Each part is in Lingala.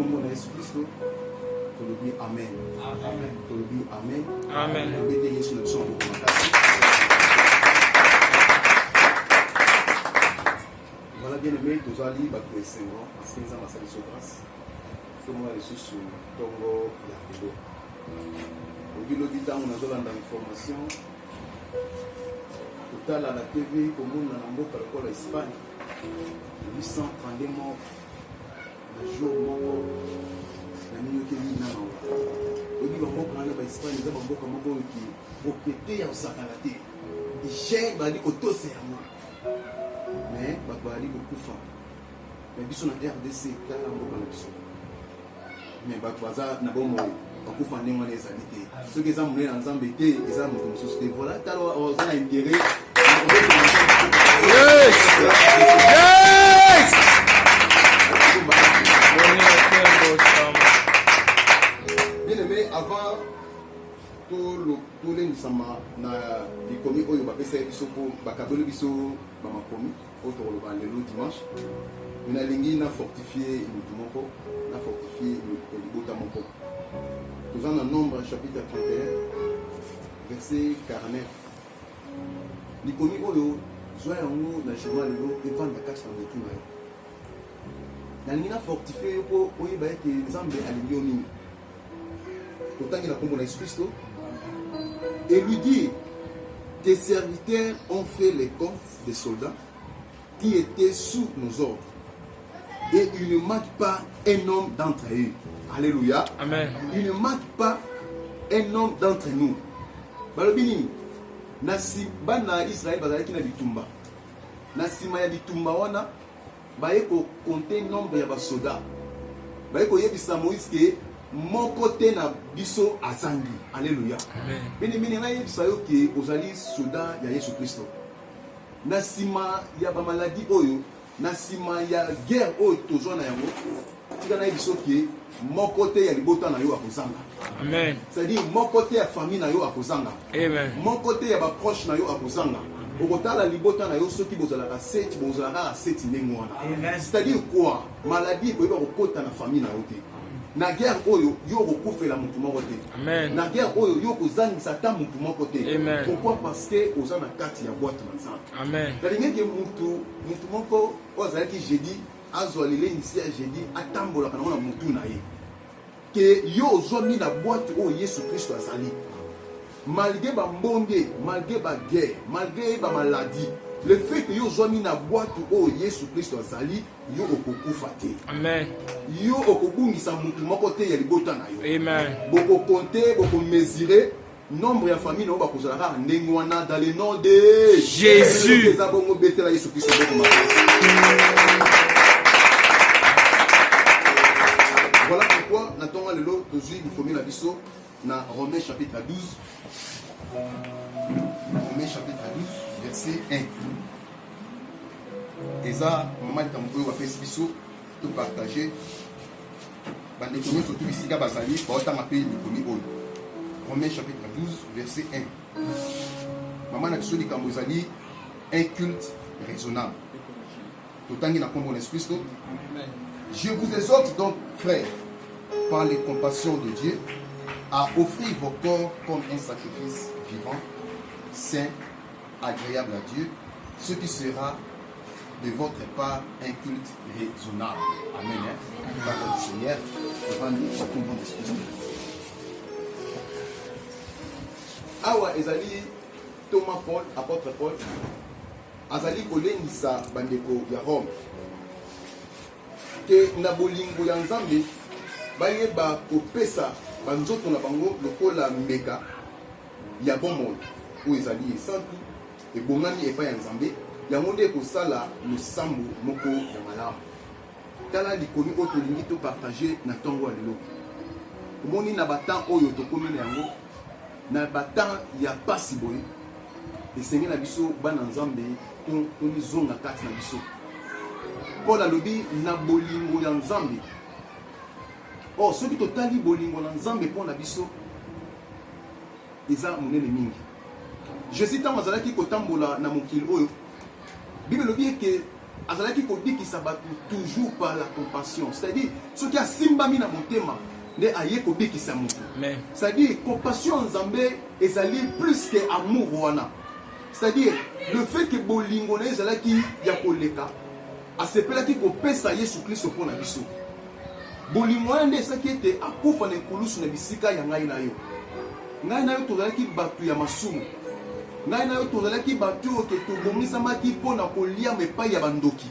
kombo na Yesu Kristo tolobi amen. Amen. Tolobi amen. Amen. Tolobi Yesu na biso ngoko makasi. Voilà bien aimé, tozali bato esengo parce que nous avons sali so grâce. Tout moi lisusu tongo ya lelo. Obilobi ntango nazolanda information totala la TV komona na mboka lokola Espagne 832 morts na jour moko na minokeli na mawa. Obi bamboka wana ba Espagne eza bamboka moko oyo okete ya osakana te ije bali kotose yango mais bato bali kokufa mais biso na RDC kala mboka na biso mais bato baza na bomoi bakufa ndenge wana ezali te soki eza monene na Nzambe te eza moto mosusu te voilà tala oza na intérêt. Yes! Yes! Bien aimé, avant tolendisama na likomi oyo bapesa biso po bakaboli biso bamakomi oyo tokoloba lelo dimanche nalingi na fortifier mutu moko na fortifier libota moko toza na Nombre chapitre 31 verset 49 likomi oyo zwa yango na journal lelo evanda kati na motu na yo nalingi na fortifier yo po oyeba ete Nzambe alingi yo nini totangi na kombo na Yesu Kristo et lui dit tes serviteurs ont fait les comptes des soldats qui étaient sous nos ordres et il ne manque pas un homme d'entre eux. Alléluia. Amen. Il ne manque pas un homme d'entre nous. Balobini nasi bana Israël bazalaki na bitumba na sima ya bitumba wana baye ko compter nombre ya basoda baye ko yebisa Moïse ke moko te na biso azangi. Alléluia. Amen. Bini na yebisa yo ke ozali soda ya Yesu Kristo na sima ya ba maladie oyo na sima ya guerre oyo tozwa na yango tika na yebiso ke moko te ya libota na yo akozanga. Amen. C'est-à-dire moko te ya famille na yo akozanga. Amen. Moko te ya ba proche na yo akozanga. Okotala libota na yo soki bozalaka seti bozalaka seti ndenge wana. C'est-à-dire quoi? Maladie ko yeba kokota na famille na yo te. Na guerre oyo yo kokufela mutu moko te. Amen. Na guerre oyo yo kozangisa ta mutu moko te. Amen. Pourquoi? Parce que oza na kati ya boîte na Nzambe. Amen. Nalingi ke mutu moko ozalaki jeudi azwa lele ici ya jeudi atambola kana na mutu na ye. Que yo ozwami na boîte oyo Yesu Kristo azali. Malgré ba mbonge, malgré ba guerre, malgré ba maladie, le fait que yo ozwami na boîte oyo Yesu Kristo azali, yo okokufa te. Amen. Yo okobungisa mutu moko te ya libota na yo. Amen. Boko compter, boko mesurer nombre ya famille na bakozalaka ndenge wana dans le nom de Jésus. Eza bongo betela Yesu Kristo boko makasi. Voilà pourquoi n'attendons le lot de juifs il faut mettre la biso dans Romains chapitre 12. Romains chapitre 12 verset 1. Et ça, maman tambour va faire biso tout partager. Bande komi surtout ici ka basali ba otanga pe ni komi oyo. Romains chapitre 12 verset 1. Maman na biso likambo ezali un culte raisonnable. Totangi na kombo na Kristo. Je vous exhorte donc, frères, par les compassions de Dieu, à offrir vos corps comme un sacrifice vivant, saint, agréable à Dieu, ce qui sera de votre part un culte raisonnable. Amen. Parole du Seigneur, devant nous, au combat d'esprit. Awa ezali Thomas Paul, apôtre Paul, azali kolengisa bandeko ya Rome. Que na bolingo ya Nzambe bayeba kopesa banzoto na bango lokola mbeka ya bomoi oyo ezali esantu ebongami epai ya Nzambe yango nde kosala losambo moko ya malamu. Tala likomi oyo tolingi topartage na ntongo ya lelo. Omoni na batemps oyo tokomi na yango na batemps ya pasi boye esengeli na biso bana Nzambe tonizonga kati na biso. Paul alobi na bolingo ya Nzambe. Oh, soki totali bolingo na Nzambe mpo na biso eza monene mingi. Je cite mazalaki kotambola na mokili oyo. Bible lobi ke azalaki kodikisa bato toujours par la compassion, c'est-à-dire soki asimbami na motema nde aye kodikisa moto, c'est-à-dire compassion nzambe ezali plus que amour wana, c'est-à-dire le fait que bolingo na ezalaki ya koleka asepelaki kopesa Yesu Kristo mpona biso. Bolingo wana nde esaki ete akufa na ekulusu na bisika ya ngai na yo. Ngai na yo tozalaki bato ya masumu, ngai na yo tozalaki bato oyo tobomisamaki mpona kolia epai ya bandoki,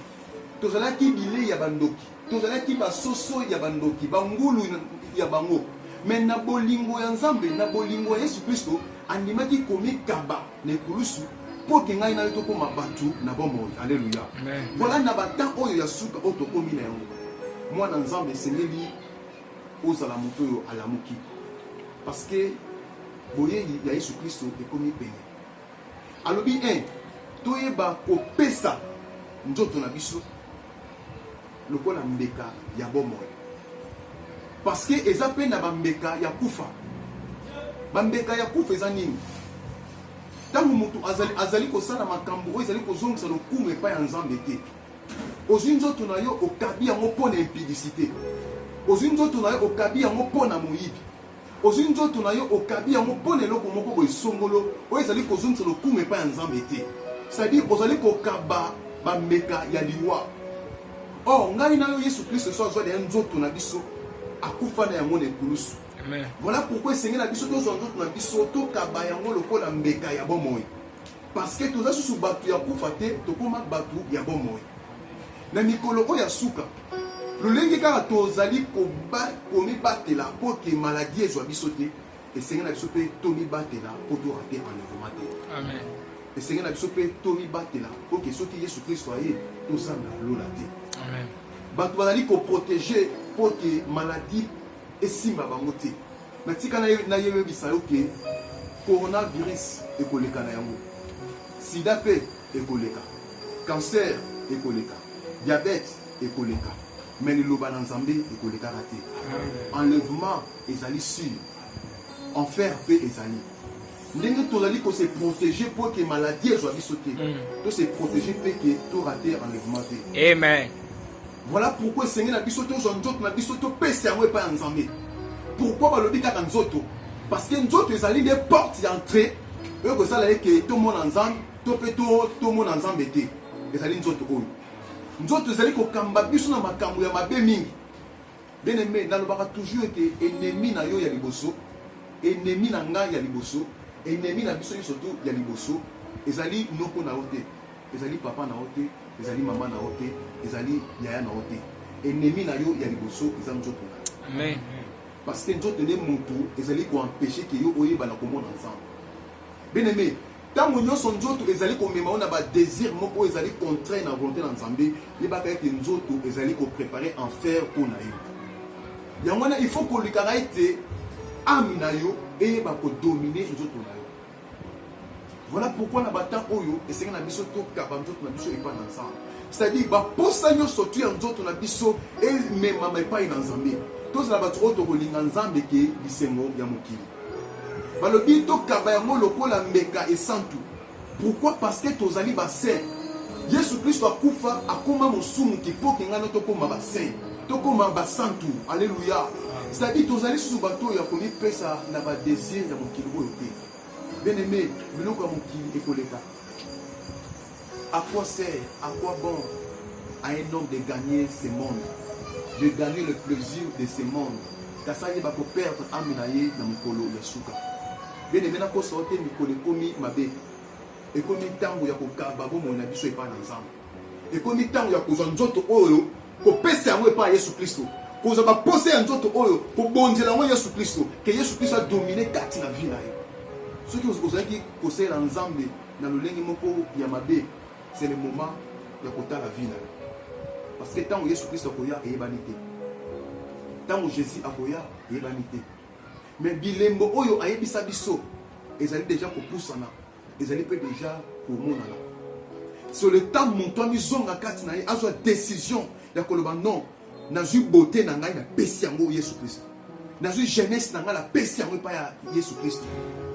tozalaki bilei ya bandoki, tozalaki basoso ya bandoki, bangulu ya bango. Mais na bolingo ya Nzambe, na bolingo ya Yesu Kristo, andimaki komikaba na ekulusu mpo ke ngai na yo tokoma bato na bomoi. Alléluia. Voilà na batan oyo ya suka oyo tokomi na yango. Mwana Nzambe esengeli ozala moto oyo alamuki, parce que boyei ya Yesu Kristo ekomi pene. Alobi toyeba kopesa nzoto na biso lokola mbeka ya bomoi, parce que eza pe na bambeka ya kufa. Bambeka ya kufa eza nini? Tango mutu azali kosala makambo oyo ezali kozongisa lokumu epai ya Nzambe te, ozwi nzoto na yo okabi yango mpona impudicité, ozwi nzoto na yo okabi yango mpona moyibi, ozwi nzoto na yo okabi yango mpona eloko moko boye songolo oyo ezali kozongisa lokumu epai ya Nzambe te, c'est-à-dire ozali kokaba bambeka ya liwa. Or ngai na yo Yesu Kristo so azwa ya nzoto na biso akufa na yango na ekulusu. Voilà pourquoi esengeli na biso tozwa nzoto na biso tokaba yango lokola mbeka ya bomoi, parce que toza susu bato ya kufa te, tokoma bato ya bomoi. Na mikolo oyo ya suka lolenge kaka tozali komibatela mpo ke maladi ezwa biso te, esengeli na biso mpe tomibatela mpo torate enlèvement te. Esengeli na biso mpe tomibatela mpo ke soki Yesu Kristo aye tozanga lola te. Bato bazali koprotege mpo ke maladi esimba bango te. Na tika na yebisa yo ke coronavirus ekoleka na yango, sida pe ekoleka, cancer ekoleka, diabète ekoleka, mais liloba na Nzambe ekoleka te. Enlèvement ezali sûr, enfer pe ezali. Ndenge tozali ko se protéger pour que maladie ezwa biso te, to se protéger pe que to rater enlèvement te. Amen. Voilà pourquoi Seigneur na biso to nzoto na biso to pesa yango epai ya Nzambe. Pourquoi balobi kaka nzoto? Parce que nzoto ezali des portes d'entrée oyo kozala eke tomona Nzambe to pe tomona Nzambe te. Ezali nzoto oyo. Nzoto ezali kokamba biso na makambo ya mabe mingi. Bien aimé, nalobaka toujours que ennemi na yo ya liboso, ennemi na ngai ya liboso, ennemi na biso surtout ya liboso, ezali noko na yo te, ezali papa na yo te, ezali mama na yo te, ezali yaya na yo te. Ennemi na yo ya liboso eza nzoto na. Amen. Parce que nzoto nde mutu ezali koempêcher ke yo oyebana komona Nzambe. Bien aimé, tango nyonso nzoto ezali komema ona ba désir moko ezali contraire na volonté na Nzambe, yebaka ete nzoto ezali ko préparer enfer pour na yo. Yango wana il faut que likara ete âme na yo eyeba ko dominer nzoto na yo. Voilà pourquoi na bata oyo esenga na biso to kaba nzoto na biso epa na Nzambe. C'est-à-dire ba posa nyonso tu ya nzoto na biso e mema epai na Nzambe. Tozala bato oyo tokolinga Nzambe ke lisengo ya mokili. Balobi tokaba yango lokola mbeka esantu. Pourquoi? Parce que tozali basaint. Yesu Kristo akufa akoma mosumu kipoke ngana tokoma basaint, tokoma basantu. Alléluia. C'est-à-dire tozali susu bato oyo akomi pesa na ba désir ya mokili oyo te. Bien aimé, biloko ya mokili ekoleka. À quoi sert, à quoi bon à un homme de gagner ce monde, de gagner le plaisir de ce monde, kasa yeba ko perdre âme na ye na mokolo ya suka. Bien aimé, na ko sorte mikolo ekomi mabe, ekomi ntango ya kokaba bomoi na biso epai na Nzambe, ekomi ntango ya kozwa nzoto oyo kopesa yango epai ya Yesu Kristo, kozwa bapose ya nzoto oyo kobonzela yango Yesu Kristo, ke Yesu Kristo adomine kati na vie na ye. Soki ozalaki kosala Nzambe na lolenge moko ya mabe, c'est le moment ya kotala vie na yo. Parce que tant Yesu Christ akoya eyebani te, tant Jésus akoya eyebani te, mais bilembo oyo ayebisa biso ezali déjà kopusana, ezali pe déjà komonana. Sur le temps monto mizonga kati na ye azwa décision ya koloba non, nazwi beauté na ngai na pesi yango Yesu Christ, nazwi jeunesse na ngai na pesi yango pa ya Yesu Christ.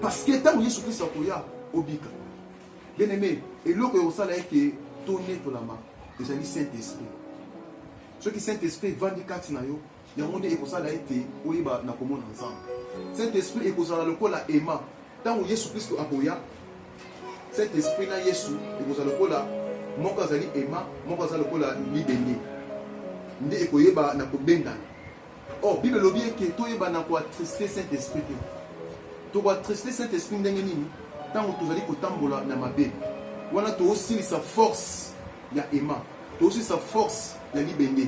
Parce que tant Yesu Christ akoya obika. Bien aimé, et l'autre au salaire qui est tourné pour la main. ezali Saint-Esprit. Ce qui Saint-Esprit vandi kati na yo, yango nde ekozala ete oyeba na komona ensemble. Saint-Esprit ekozala lokola ema. Tango Yesu Kristo akoya, Saint-Esprit na Yesu ekozala lokola moko azali ema, moko azali lokola libende. Nde ekoyeba na kobendana. Oh, Bible lobi eke toyeba na koattriste Saint-Esprit te. To koattriste Saint-Esprit ndenge nini? Tango tozali kotambola na mabe. Wana to aussi sa force ya ema. To aussi sa force ya libende.